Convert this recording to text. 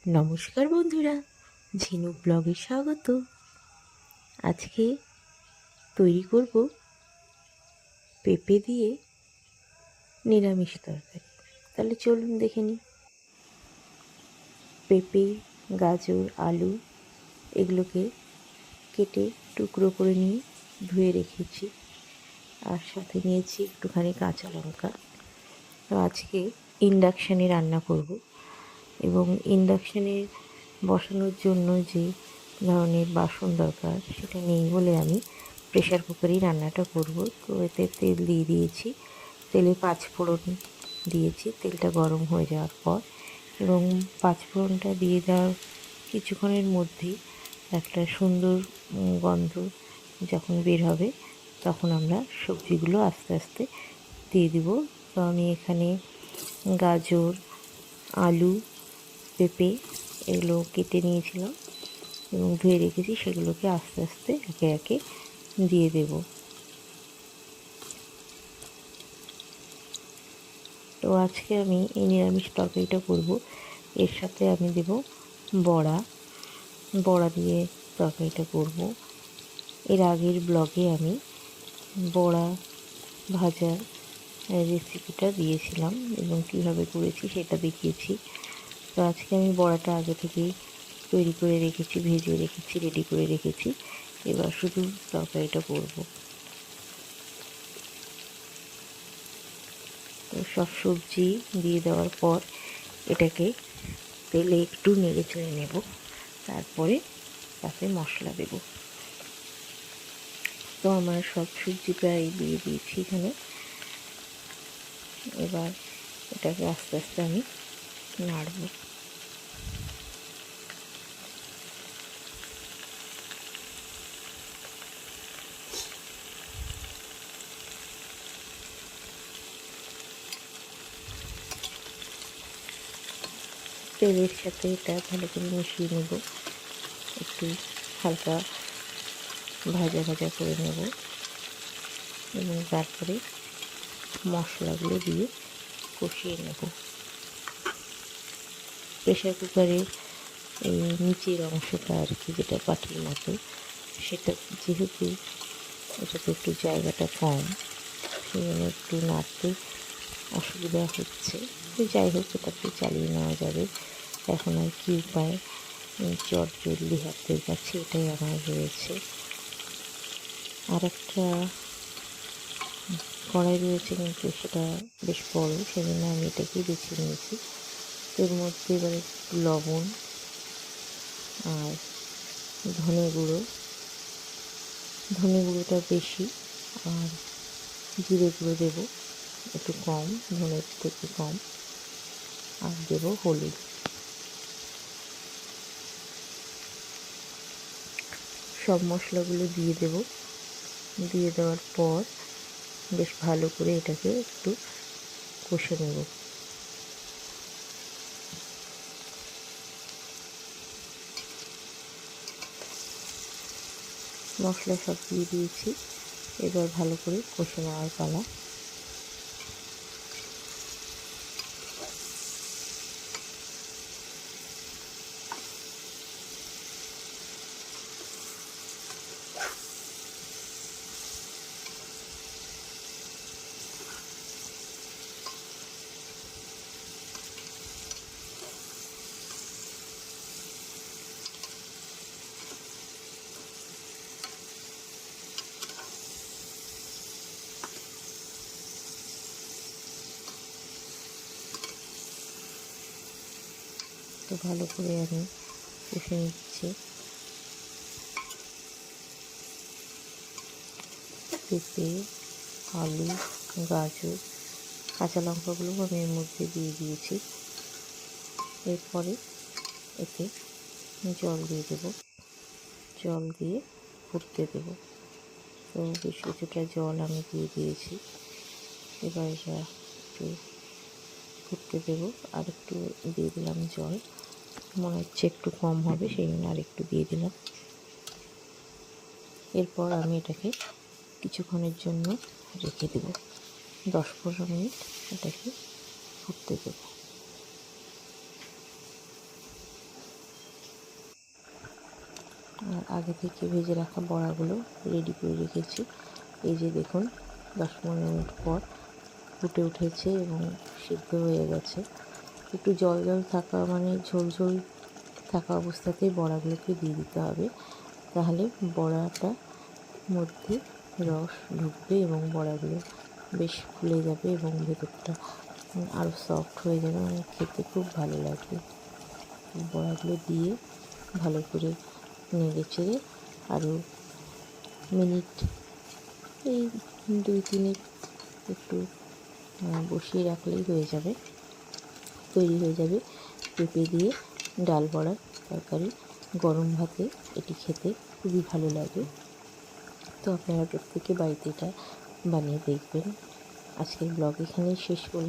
নমস্কার বন্ধুরা, ঝিনুক ব্লগে স্বাগত। আজকে তৈরি করব পেঁপে দিয়ে নিরামিষ তরকারি। তাহলে চলুন দেখে নিই। পেঁপে, গাজর, আলু এগুলোকে কেটে টুকরো করে নিয়ে ধুয়ে রেখেছি, আর সাথে নিয়েছি একটুখানি কাঁচা লঙ্কা। তো আজকে ইন্ডাকশানে রান্না করব, এবং ইন্ডাকশানে বসানোর জন্য যে ধরনের বাসন দরকার সেটা নেই বলে আমি প্রেশার কুকারেই রান্নাটা করব। তো এতে তেল দিয়ে দিয়েছি, তেলে 5 ফোড়ন দিয়েছি। তেলটা গরম হয়ে যাওয়ার পর এবং 5 ফোড়নটা দিয়ে দেওয়ার কিছুক্ষণের মধ্যেই একটা সুন্দর গন্ধ যখন বের হবে, তখন আমরা সবজিগুলো আস্তে আস্তে দিয়ে দিব। তো আমি এখানে গাজর, আলু, পেঁপে এগুলো কেটে নিয়েছিলাম এবং ধুয়ে রেখেছি, সেগুলোকে আস্তে আস্তে একে একে দিয়ে দেব। তো আজকে আমি এই নিরামিষ তরকারিটা করব। এর সাথে আমি দেব বড়া দিয়ে তরকারিটা করব। এর আগের ব্লগে আমি বড়া ভাজার রেসিপিটা দিয়েছিলাম এবং কীভাবে করেছি সেটা দেখিয়েছি। তো আজকে আমি বড়াটা আগে থেকেই তৈরি করে রেখেছি, ভেজে রেখেছি, রেডি করে রেখেছি। এবার শুধু তরকারিটা করব। তো সব সবজি দিয়ে দেওয়ার পর এটাকে তেলে একটু নেড়ে চেড়ে নেব, তারপরে তাতে মশলা দেব। তো আমার সব সবজি প্রায় দিয়ে দিয়েছি এখানে। এবার এটাকে আস্তে আস্তে আমি নাড়ব। তেলের সাথে এটা ভালো করে মিশিয়ে নেব, একটু হালকা ভাজা ভাজা করে নেব এবং তারপরে মশলাগুলো দিয়ে কষিয়ে নেব। প্রেশার কুকারের এই নিচের অংশটা আর কি, যেটা পাটির মতো, সেটা যেহেতু এটাতে একটু জায়গাটা কম, সেই জন্য একটু নাড়তে অসুবিধা হচ্ছে। তো যাই হোক, এটাকে চালিয়ে নেওয়া যাবে। এখন আর কি উপায়, চটজলদি হাতের কাছে এটাই আমার রয়েছে। আর একটা কড়াই রয়েছে, কিন্তু সেটা বেশ বড়, সেজন্য আমি এটাকেই বেছে নিয়েছি। এর মধ্যে এবার একটু লবণ আর ধনে গুঁড়োটা বেশি, আর জিরে গুঁড়ো দেবো একটু কম, ধনের থেকে কম, আর দেবো হলুদ। সব মশলাগুলো দিয়ে দেব। দিয়ে দেওয়ার পর বেশ ভালো করে এটাকে একটু কষে নেব। মশলা সব দিয়ে দিয়েছি, এবার ভালো করে কষে নেওয়ার পালা। তো ভালো করে আমি কষে নিচ্ছি। পেঁপে, আলু, গাজর, কাঁচা লঙ্কাগুলো আমি এর মধ্যে দিয়ে দিয়েছি। এরপরে এতে জল দিয়ে দেব, জল দিয়ে ফুটতে দেব। তো বেশ কিছুটা জল আমি দিয়ে দিয়েছি। এবার এটা একটু ফুটতে দেবো, আর একটু দিয়ে দিলাম জল। মনে হচ্ছে একটু কম হবে, সেই জন্য আর একটু দিয়ে দিলাম। এরপর আমি এটাকে কিছুক্ষণের জন্য রেখে দেব, 10-15 মিনিট এটাকে ফুটতে দেব। আর আগে থেকে ভেজে রাখা বড়াগুলো রেডি করে রেখেছি। এই যে দেখুন 10-15 মিনিট পর ফুটে উঠেছে এবং সিদ্ধ হয়ে গেছে। একটু জল জল থাকা মানে ঝোল ঝোল থাকা অবস্থাতেই বড়াগুলোকে দিয়ে দিতে হবে, তাহলে বড়াটার মধ্যে রস ঢুকবে এবং বড়াগুলো বেশ ফুলে যাবে এবং ভেতরটা আরও সফট হয়ে যাবে, মানে খেতে খুব ভালো লাগবে। বড়াগুলো দিয়ে ভালো করে নেড়ে চেড়ে আরও মিনিট এই 2-3 একটু বসিয়ে রাখলেই হয়ে যাবে, তৈরি হয়ে যাবে পেঁপে দিয়ে ডাল বড়ার তরকারি। গরম ভাতে এটি খেতে খুবই ভালো লাগে। তো আপনারা প্রত্যেকে বাড়িতে এটা বানিয়ে দেখবেন। আজকের ব্লগ এখানেই শেষ করলাম।